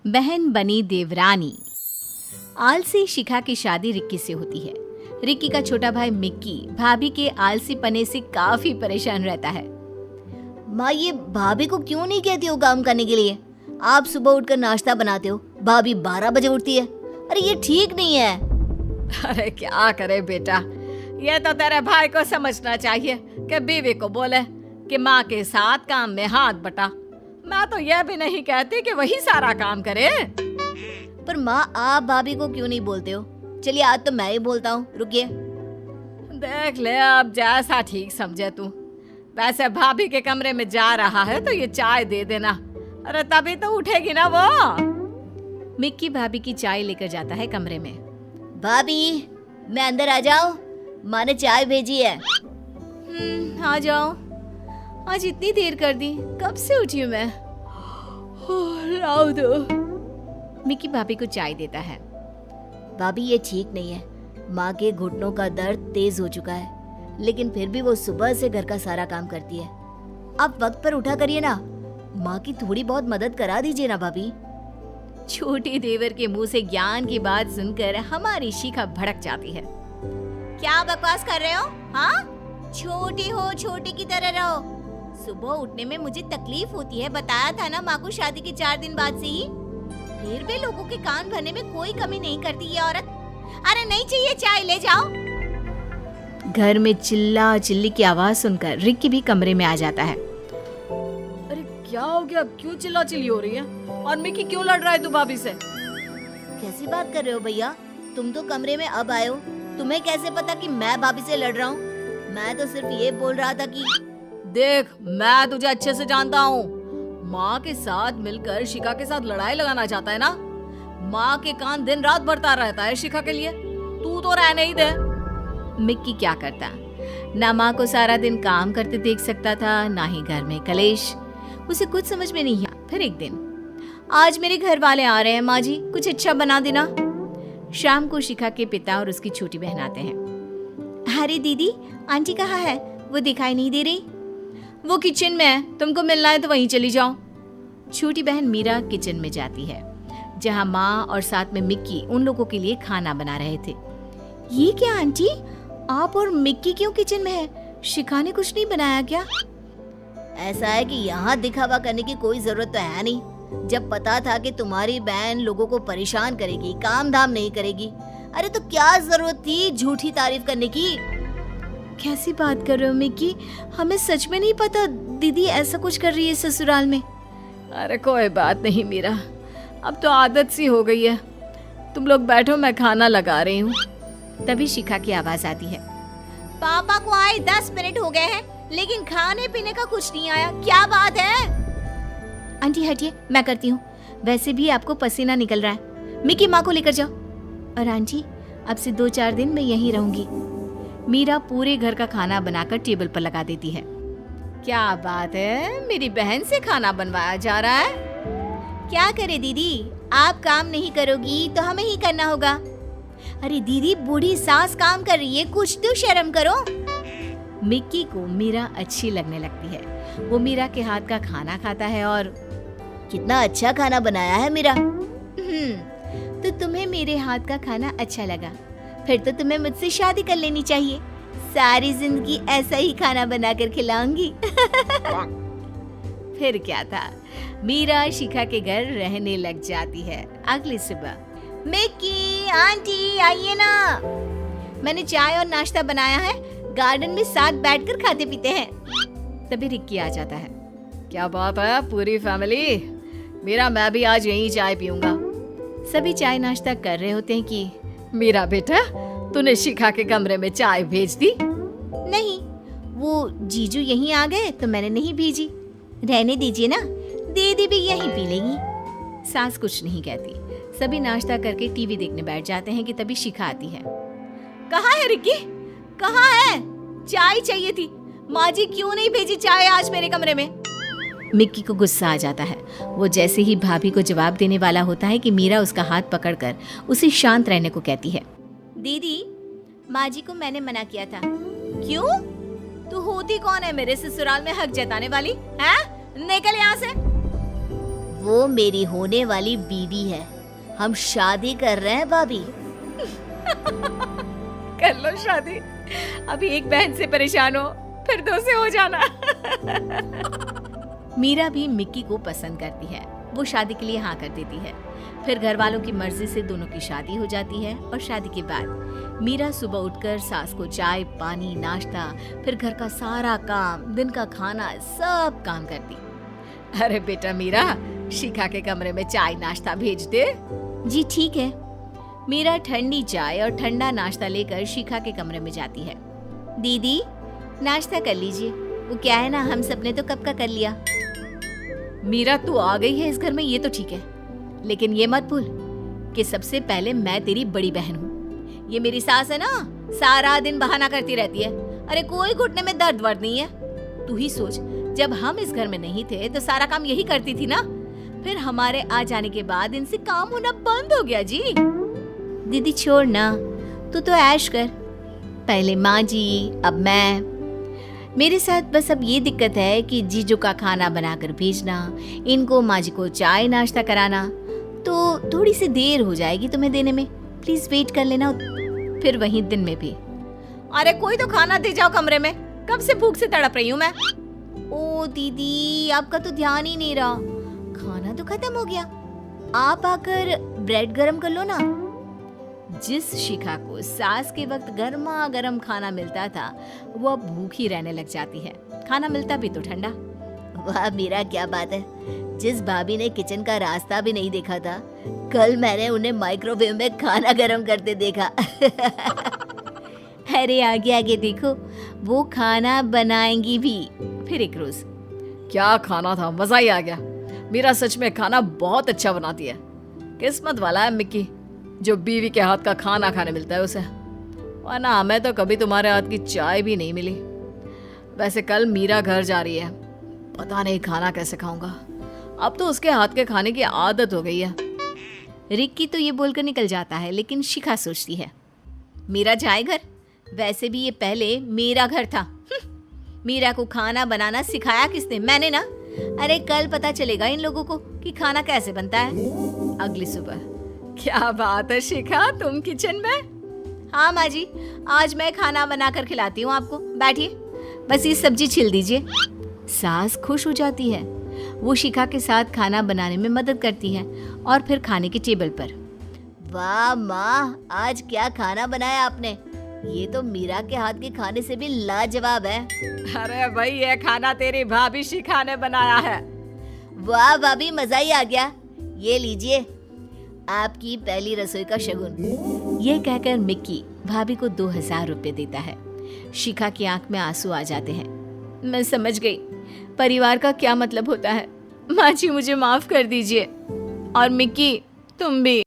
बहन बनी देवरानी। आलसी शिखा की शादी रिक्की से होती है। रिक्की का छोटा भाई मिक्की भाभी के आलसी पने से काफी परेशान रहता है। माँ, ये भाभी को क्यों नहीं कहती हो काम करने के लिए? आप सुबह उठकर नाश्ता बनाते हो, भाभी 12 बजे उठती है। अरे ये ठीक नहीं है। अरे क्या करे बेटा, ये तो तेरे भाई को समझना चाहिए कि बीवी को बोले कि माँ के साथ काम में हाथ बटा। मैं तो यह भी नहीं कहती कि वही सारा काम करे। पर माँ, आप भाभी को क्यों नहीं बोलते हो? चलिए आज तो मैं ही बोलता हूँ, रुकिए। देख ले, अब जैसा ठीक समझे तू। वैसे भाभी के कमरे में जा रहा है तो ये चाय दे देना। अरे तभी तो उठेगी ना वो। मिक्की भाभी की चाय लेकर जाता है कमरे में। भाभी, मैं अंदर आ जाऊं? माँ ने चाय भेजी है। आ जाओ। आज इतनी देर कर दी, कब से उठी हूँ मैं। लाओ दो। मिक्की भाभी को चाय देता है। भाभी, ये ठीक नहीं है। माँ के घुटनों का दर्द तेज हो चुका है, लेकिन फिर भी वो सुबह से घर का सारा काम करती है। आप वक्त पर उठा करिए ना। माँ की थोड़ी बहुत मदद करा दीजिए ना भाभी। छोटी देवर के मुंह से ज्ञान की बात सुनकर हमारी शिखा भड़क जाती है। क्या बकवास कर रहे हो? हाँ, छोटी हो छोटी की तरह रहो। सुबह उठने में मुझे तकलीफ होती है, बताया था ना माँ को शादी के 4 दिन बाद से ही। फिर भी लोगों के कान भरने में कोई कमी नहीं करती ये औरत। अरे नहीं चाहिए चाय, ले जाओ। घर में चिल्ला चिल्ली की आवाज सुनकर रिक्की भी कमरे में आ जाता है। अरे क्या हो गया, क्यों चिल्ला चिल्ली हो रही है? और मिक्की क्यों लड़ रहा है तू भाभी से? कैसी बात कर रहे हो भैया? तुम तो कमरे में अब आए हो, तुम्हें कैसे पता कि मैं भाभी से लड़ रहा हूँ? मैं तो सिर्फ ये बोल रहा था कि देख, मैं तुझे अच्छे से जानता हूँ। माँ के साथ मिलकर शिखा के साथ लड़ाई लगाना चाहता है ना। माँ के कान दिन रात भरता रहता है शिखा के लिए। तू तो रहने ही दे। मिक्की क्या करता, ना माँ को सारा दिन काम करते देख सकता था, ना ही घर में कलेश। उसे कुछ समझ में नहीं आया। फिर एक दिन, आज मेरे घर वाले आ रहे हैं माँ जी, कुछ अच्छा बना देना। शाम को शिखा के पिता और उसकी छोटी बहन आते हैं। अरे दीदी, आंटी कहाँ है? वो दिखाई नहीं दे रही। वो किचन में है, तुमको मिलना है तो वहीं चली जाओ। छोटी बहन मीरा किचन में जाती है, जहाँ माँ और साथ में मिक्की उन लोगों के लिए खाना बना रहे थे। ये क्या आंटी, आप और मिक्की क्यों किचन में है? शिखा ने कुछ नहीं बनाया क्या? ऐसा है कि यहाँ दिखावा करने की कोई जरूरत तो है नहीं। जब पता था कि तुम्हारी बहन लोगों को परेशान करेगी, काम धाम नहीं करेगी, अरे तो क्या जरूरत थी झूठी तारीफ करने की? कैसी बात कर रहे हो मिक्की? हमें सच में नहीं पता दीदी ऐसा कुछ कर रही है ससुराल में। अरे कोई बात नहीं मीरा, अब तो आदत सी हो गई है। तुम लोग बैठो, मैं खाना लगा रही हूँ। तभी शिखा की आवाज आती है। पापा को आए 10 मिनट हो गए हैं, लेकिन खाने पीने का कुछ नहीं आया। क्या बात है? आंटी हटिए, मैं करती हूँ। वैसे भी आपको पसीना निकल रहा है। मिक्की माँ को लेकर जाओ। और आंटी, अब से 2-4 दिन मैं यहीं रहूंगी। मीरा पूरे घर का खाना बनाकर टेबल पर लगा देती है। क्या बात है, मेरी बहन से खाना बनवाया जा रहा है। क्या करे दीदी, आप काम नहीं करोगी तो हमें ही करना होगा। अरे दीदी, बूढ़ी सास काम कर रही है, कुछ तो शर्म करो। मिक्की को मीरा अच्छी लगने लगती है। वो मीरा के हाथ का खाना खाता है और कितना अच्छा खाना बनाया है मीरा। तो तुम्हें मेरे हाथ का खाना अच्छा लगा, फिर तो तुम्हें मुझसे शादी कर लेनी चाहिए। सारी जिंदगी ऐसा ही खाना बनाकर खिलाऊंगी। फिर क्या था, मीरा शिखा के घर रहने लग जाती है। अगली सुबह, मिक्की आंटी आइए ना, मैंने चाय और नाश्ता बनाया है, गार्डन में साथ बैठकर खाते पीते हैं। तभी रिक्की आ जाता है। क्या बात है, पूरी फैमिली? मेरा मैं भी आज यहीं चाय पीऊंगा। सभी चाय नाश्ता कर रहे होते हैं कि मेरा बेटा, तूने शिखा के कमरे में चाय भेज दी? नहीं, वो जीजू यहीं आ गए तो मैंने नहीं भेजी। रहने दीजिए ना, दीदी भी यहीं पी लेंगी। सास कुछ नहीं कहती। सभी नाश्ता करके टीवी देखने बैठ जाते हैं कि तभी शिखा आती है। कहाँ है रिक्की? कहाँ है? चाय चाहिए थी। माँ जी क्यों नहीं भेजी चाय आज मेरे कमरे में? मिक्की को गुस्सा आ जाता है। वो जैसे ही भाभी को जवाब देने वाला होता है कि मीरा उसका हाथ पकड़कर उसे शांत रहने को कहती है। दीदी, माँ जी को मैंने मना किया था। क्यों? तू होती कौन है मेरे ससुराल में हक जताने वाली? हैं? निकल यहाँ से। वो मेरी होने वाली बीवी है। हम शादी कर रहे हैं भाभी। कर लो शादी, अभी एक बहन से परेशान हो, फिर दो से हो जाना। मीरा भी मिक्की को पसंद करती है। वो शादी के लिए हाँ कर देती है। फिर घर वालों की मर्जी से दोनों की शादी हो जाती है और शादी के बाद मीरा सुबह उठकर सास को चाय पानी नाश्ता फिर घर का सारा काम दिन का खाना सब काम करती। अरे बेटा मीरा, शिखा के कमरे में चाय नाश्ता भेज दे। जी ठीक है। मीरा ठंडी चाय और ठंडा नाश्ता लेकर शिखा के कमरे में जाती है। दीदी नाश्ता कर लीजिए। वो क्या है ना, हम सबने तो कब का कर लिया। मीरा तू आ गई है इस घर में, ये तो ठीक है, लेकिन ये मत भूल कि सबसे पहले मैं तेरी बड़ी बहन हूँ। ये मेरी सास है ना, सारा दिन बहाना करती रहती है। अरे कोई घुटने में दर्द वर्द नहीं है। तू ही सोच, जब हम इस घर में नहीं थे तो सारा काम यही करती थी ना। फिर हमारे आ जाने के बाद इनसे काम होना बंद हो गया जी। दीदी छोड़ ना, तू तो ऐश कर। पहले माँ जी, अब मैं। मेरे साथ बस अब ये दिक्कत है कि जीजू का खाना बनाकर भेजना, इनको माँ जी को चाय नाश्ता कराना, तो थोड़ी सी देर हो जाएगी तुम्हें देने में। प्लीज वेट कर लेना। फिर वहीं दिन में भी, अरे कोई तो खाना दे जाओ कमरे में, कब से भूख से तड़प रही हूँ मैं। ओ दीदी, आपका तो ध्यान ही नहीं रहा, खाना तो खत्म हो गया। आप आकर ब्रेड गरम कर लो ना। जिस शिखा को सास के वक्त गर्मा गर्म खाना मिलता था, वो अब भूखी रहने लग जाती है। खाना मिलता भी तो ठंडा। वाह मेरा, क्या बात है। जिस भाभी ने किचन का रास्ता भी नहीं देखा था, कल मैंने उन्हें माइक्रोवेव में खाना गरम करते देखा। अरे आगे आगे देखो, वो खाना बनाएंगी भी। फिर एक रोज, क्या खाना था, मजा ही आ गया। मीरा सच में खाना बहुत अच्छा बनाती है। किस्मत वाला है मिक्की, जो बीवी के हाथ का खाना खाने मिलता है उसे, वरना हमें तो कभी तुम्हारे हाथ की चाय भी नहीं मिली। वैसे कल मीरा घर जा रही है, पता नहीं खाना कैसे खाऊंगा। अब तो उसके हाथ के खाने की आदत हो गई है। रिक्की तो ये बोलकर निकल जाता है, लेकिन शिखा सोचती है मीरा जाए घर। वैसे भी ये पहले मेरा घर था। मीरा को खाना बनाना सिखाया किसने? मैंने ना। अरे कल पता चलेगा इन लोगों को कि खाना कैसे बनता है। अगली सुबह, क्या बात है शिखा, तुम किचन में? हाँ माँ जी, आज मैं खाना बनाकर खिलाती हूँ आपको। बैठिए, बस ये सब्जी छिल दीजिए। सास खुश हो जाती है। वो शिखा के साथ खाना बनाने में मदद करती है और फिर खाने की टेबल पर। वाह माँ, आज क्या खाना बनाया आपने। ये तो मीरा के हाथ के खाने से भी लाजवाब है। अरे भाई, ये खाना तेरी भाभी शिखा ने बनाया है। वाह भाभी, मजा ही आ गया। ये लीजिए आपकी पहली रसोई का शगुन। ये कहकर मिक्की भाभी को 2000 रुपए देता है। शिखा की आंख में आंसू आ जाते हैं। मैं समझ गई परिवार का क्या मतलब होता है। माँ जी मुझे माफ कर दीजिए, और मिक्की तुम भी।